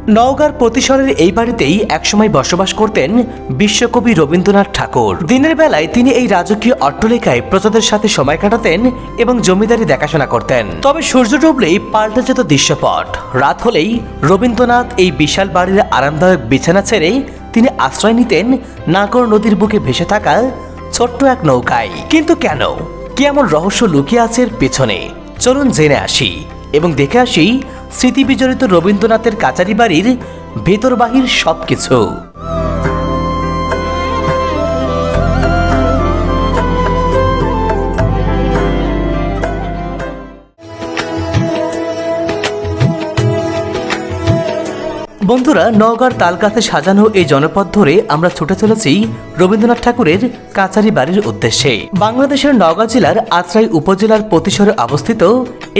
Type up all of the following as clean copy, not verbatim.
নওগাঁর পতিশরের এই বাড়িতেই একসময় বসবাস করতেন বিশ্বকবি রবীন্দ্রনাথ ঠাকুর। দিনের বেলায় তিনি এই রাজকীয় অট্টালিকায় প্রজাদের সাথে সময় কাটাতেন এবং জমিদারি দেখাশোনা করতেন। তবে সূর্য ডুবলেই পাল্টে যেত দৃশ্যপট। রাত হলেই রবীন্দ্রনাথ এই বিশাল বাড়ির আরামদায়ক বিছানা ছেড়ে তিনি আশ্রয় নিতেন নাগর নদীর বুকে ভেসে থাকা ছোট্ট এক নৌকায়। কিন্তু কেন, কি এমন রহস্য লুকিয়ে আছে এর পেছনে? চলুন জেনে আসি এবং দেখে আসি স্মৃতি বিজড়িত রবীন্দ্রনাথের কাচারি বাড়ির ভেতর বাহির সবকিছু। বন্ধুরা, নওগাঁর তালগাছে সাজানো এই জনপদ ধরে আমরা ছুটে চলেছি রবীন্দ্রনাথ ঠাকুরের কাচারি বাড়ির উদ্দেশ্যে। বাংলাদেশের নওগাঁ জেলার আত্রাই উপজেলার পতিশরে অবস্থিত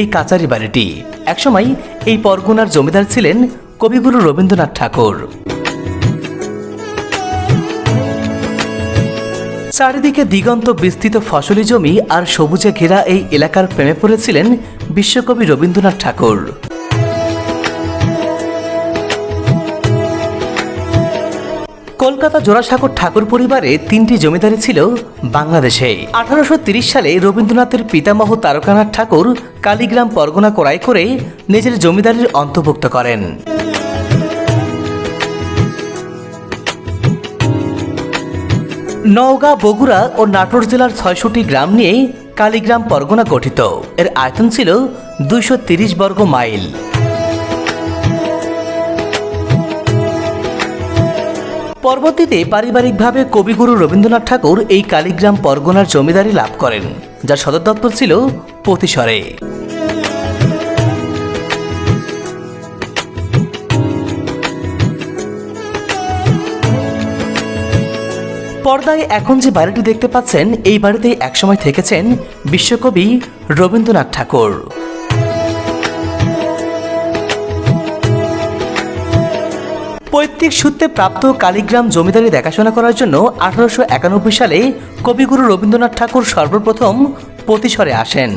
এই কাচারি বাড়িটি একসময় এই পরগনার জমিদার ছিলেন কবিগুরু রবীন্দ্রনাথ ঠাকুর। চারিদিকে দিগন্ত বিস্তৃত ফসলি জমি আর সবুজে ঘেরা এই এলাকার প্রেমে পড়েছিলেন বিশ্বকবি রবীন্দ্রনাথ ঠাকুর। কলকাতা জোড়াসাঁকোর ঠাকুর পরিবারে 3টি জমিদারি ছিল বাংলাদেশে। 1830 সালে রবীন্দ্রনাথের পিতামহ তারকানাথ ঠাকুর কালীগ্রাম পরগনা ক্রয় করে নিজের জমিদারির অন্তর্ভুক্ত করেন। নওগাঁ, বগুড়া ও নাটোর জেলার 600টি গ্রাম নিয়ে কালীগ্রাম পরগনা গঠিত। এর আয়তন ছিল 230 বর্গ মাইল। পরবর্তীতে পারিবারিকভাবে কবিগুরু রবীন্দ্রনাথ ঠাকুর এই কালীগ্রাম পরগনার জমিদারি লাভ করেন, যার সদর দপ্তর ছিল পতিশরে। পর্দায় এখন যে বাড়িটি দেখতে পাচ্ছেন, এই বাড়িতেই একসময় থেকেছেন বিশ্বকবি রবীন্দ্রনাথ ঠাকুর। পৈতৃক সূত্রে প্রাপ্ত কালীগ্রাম জমিদারি দেখাশোনা করার জন্য 1891 সালে কবিগুরু রবীন্দ্রনাথ ঠাকুর সর্বপ্রথম পতিশরে আসেন।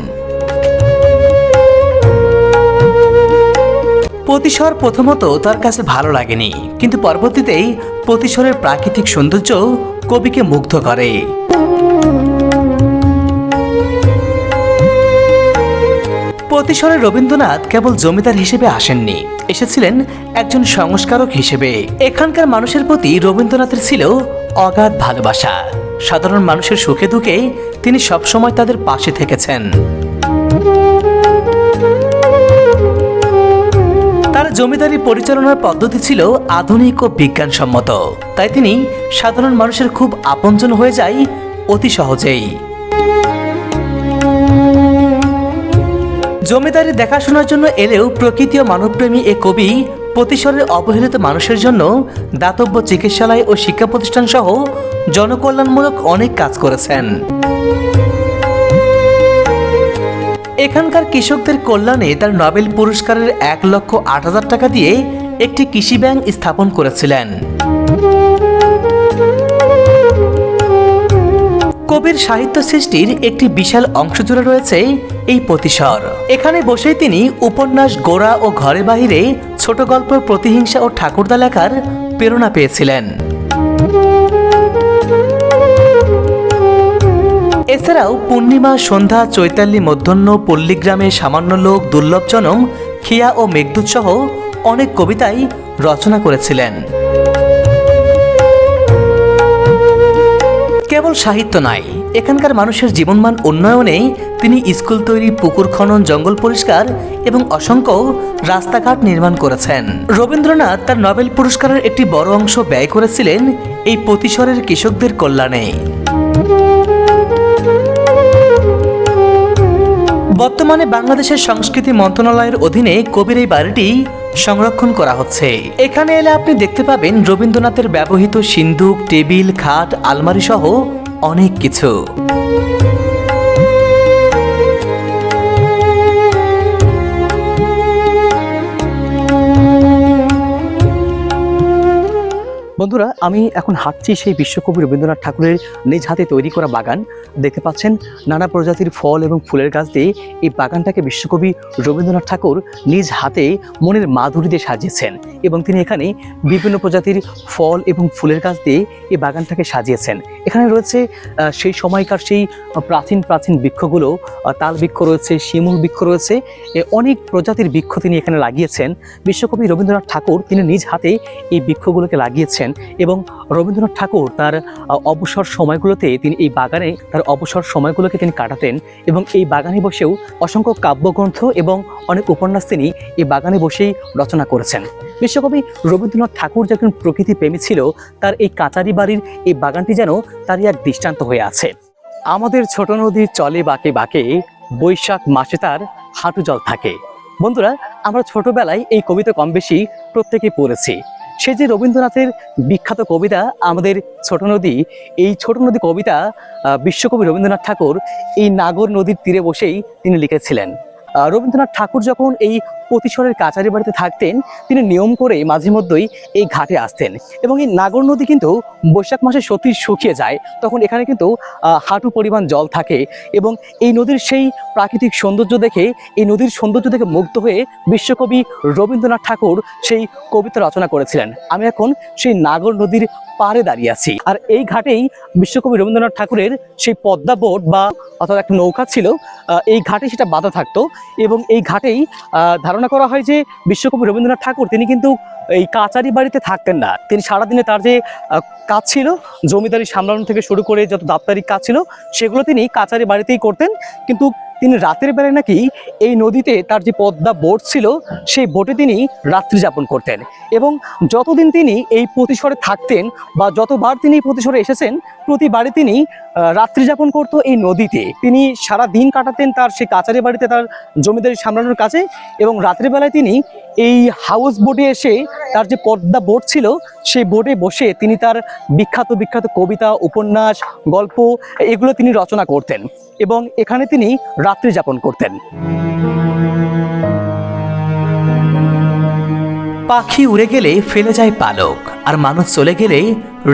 পতিশর প্রথমত তার কাছে ভালো লাগেনি, কিন্তু পরবর্তীতেই পতিশরের প্রাকৃতিক সৌন্দর্য কবিকে মুগ্ধ করে। পতিশরে রবীন্দ্রনাথ কেবল জমিদার হিসেবে আসেননি, এসেছিলেন একজন সংস্কারক হিসেবে। এখানকার মানুষের প্রতি রবীন্দ্রনাথের ছিল অগাধ ভালোবাসা। সাধারণ মানুষের সুখে দুঃখে তিনি সবসময় তাদের পাশে থেকেছেন। তার জমিদারি পরিচালনার পদ্ধতি ছিল আধুনিক ও বিজ্ঞানসম্মত, তাই তিনি সাধারণ মানুষের খুব আপনজন হয়ে যায় অতি সহজেই। জমিদারি দেখাশোনার জন্য এলেও প্রকৃতি ও মানবপ্রেমী এ কবি পতিশরের অবহেলিত মানুষের জন্য দাতব্য চিকিৎসালয় ও শিক্ষা প্রতিষ্ঠান সহ জনকল্যাণমূলক অনেক কাজ করেছেন। এখানকার কৃষকদের কল্যাণে তার নোবেল পুরস্কারের 1,08,000 টাকা দিয়ে একটি কৃষি ব্যাংক স্থাপন করেছিলেন। কবির সাহিত্য সৃষ্টির একটি বিশাল অংশ জুড়ে রয়েছে এই পতিশর। এখানে বসেই তিনি উপন্যাস, গোড়া ও ঘরে বাহিরে, ছোট গল্প, প্রতিহিংসা ও ঠাকুরদা লেখার প্রেরণা পেয়েছিলেন। এছাড়াও পূর্ণিমা, সন্ধ্যা, চৈতালি, মধ্যাহ্ন, পল্লীগ্রামে, সামান্য লোক, দুর্লভ জনম, খিয়া ও মেঘদূত সহ অনেক কবিতাই রচনা করেছিলেন। কেবল সাহিত্য নয়, এখানকার মানুষের জীবনমান উন্নয়নে তিনি স্কুল তৈরি, পুকুর খনন, জঙ্গল পরিষ্কার এবং অসংখ্য রাস্তাঘাট নির্মাণ করেছেন। রবীন্দ্রনাথ তার নোবেল পুরস্কারের একটি বড় অংশ ব্যয় করেছিলেন এই পতিশরের কৃষকদের কল্যাণে। বর্তমানে বাংলাদেশের সংস্কৃতি মন্ত্রণালয়ের অধীনে কবির এই বাড়িটি সংরক্ষণ করা হচ্ছে। এখানে এলে আপনি দেখতে পাবেন রবীন্দ্রনাথের ব্যবহৃত সিন্দুক, টেবিল, খাট, আলমারি সহ অনেক কিছু। বন্ধুরা, আমি এখন হাঁটছি সেই বিশ্বকবি রবীন্দ্রনাথ ঠাকুরের নিজ হাতে তৈরি করা বাগান। দেখতে পাচ্ছেন নানা প্রজাতির ফল এবং ফুলের গাছ দিয়ে এই বাগানটাকে বিশ্বকবি রবীন্দ্রনাথ ঠাকুর নিজ হাতে মনের মাধুরী দিয়ে সাজিয়েছেন এবং তিনি এখানে বিভিন্ন প্রজাতির ফল এবং ফুলের গাছ দিয়ে এই বাগানটাকে সাজিয়েছেন। এখানে রয়েছে সেই সময়কার সেই প্রাচীন বৃক্ষগুলো, তাল বৃক্ষ রয়েছে, শিমুল বৃক্ষ রয়েছে, অনেক প্রজাতির বৃক্ষ তিনি এখানে লাগিয়েছেন। বিশ্বকবি রবীন্দ্রনাথ ঠাকুর তিনি নিজ হাতে এই বৃক্ষগুলোকে লাগিয়েছেন এবং রবীন্দ্রনাথ ঠাকুর তার অবসর সময়গুলোতে তিনি এই বাগানে তার অবসর সময়গুলোকে তিনি কাটাতেন এবং এই বাগানে বসেও অসংখ্য কাব্যগ্রন্থ এবং অনেক উপন্যাস তিনি এই বাগানে বসেই রচনা করেছেন। বিশ্বকবি রবীন্দ্রনাথ ঠাকুর যখন প্রকৃতি প্রেমী ছিল, তার এই কাচারি বাড়ির এই বাগানটি যেন তারই এক দৃষ্টান্ত হয়ে আছে। আমাদের ছোট নদী চলে বাঁকে বাঁকে, বৈশাখ মাসে তার হাঁটু জল থাকে। বন্ধুরা, আমরা ছোটবেলায় এই কবিতা কম বেশি প্রত্যেকেই পড়েছি। সে যে রবীন্দ্রনাথের বিখ্যাত কবিতা আমাদের ছোট নদী, এই ছোট নদী কবিতা বিশ্বকবি রবীন্দ্রনাথ ঠাকুর এই নাগর নদীর তীরে বসেই তিনি লিখেছিলেন। রবীন্দ্রনাথ ঠাকুর যখন এই প্রতিশরের কাচারি বাড়িতে থাকতেন, তিনি নিয়ম করে মাঝে মধ্যেই এই ঘাটে আসতেন এবং এই নাগর নদী কিন্তু বৈশাখ মাসে সত্যি শুকিয়ে যায়, তখন এখানে কিন্তু হাঁটু পরিমাণ জল থাকে এবং এই নদীর সেই প্রাকৃতিক সৌন্দর্য দেখে, এই নদীর সৌন্দর্য দেখে মুগ্ধ হয়ে বিশ্বকবি রবীন্দ্রনাথ ঠাকুর সেই কবিতা রচনা করেছিলেন। আমি এখন সেই নাগর নদীর পাড়ে দাঁড়িয়ে আছি, আর এই ঘাটেই বিশ্বকবি রবীন্দ্রনাথ ঠাকুরের সেই পদ্মা বোট বা অর্থাৎ একটা নৌকা ছিল, এই ঘাটে সেটা বাঁধা থাকতো এবং এই ঘাটেই ধারণা করা হয় যে বিশ্বকবি রবীন্দ্রনাথ ঠাকুর তিনি কিন্তু এই কাচারি বাড়িতে থাকতেন না। তিনি সারাদিনে তার যে কাজ ছিল, জমিদারি সামলানো থেকে শুরু করে যত দাপ্তরিক কাজ ছিল, সেগুলো তিনি কাচারি বাড়িতেই করতেন। কিন্তু তিনি রাতের বেলায় নাকি এই নদীতে তার যে পদ্মা বোট ছিল, সেই বোটে তিনি রাত্রি যাপন করতেন এবং যতদিন তিনি এই প্রতিশরে থাকতেন বা যতবার তিনি প্রতিশরে এসেছেন, প্রতিবারই তিনি রাত্রি যাপন করতো এই নদীতে। তিনি সারা দিন কাটাতেন তার সেই কাচারি বাড়িতে তার জমিদারি সামলানোর কাজে এবং রাত্রিবেলায় তিনি এই হাউস বোটে এসে তার যে পদ্মা বোট ছিল, সেই বোটে বসে তিনি তার বিখ্যাত কবিতা, উপন্যাস, গল্প এগুলো তিনি রচনা করতেন এবং এখানে তিনি রাত্রি যাপন করতেন। পাখি উড়ে গেলে ফেলে যায় পালক, আর মানুষ চলে গেলে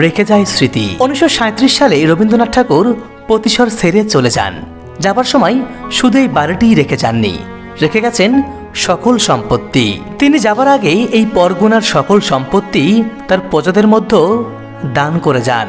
রেখে যায় স্মৃতি। 1937 সালে রবীন্দ্রনাথ ঠাকুর প্রতিশর ছেড়ে চলে যান। যাবার সময় শুধু এই বাড়িটিই রেখে যাননি, রেখে গেছেন সকল সম্পত্তি। তিনি যাবার আগেই এই পরগনার সকল সম্পত্তি তার প্রজাদের মধ্যে দান করে যান।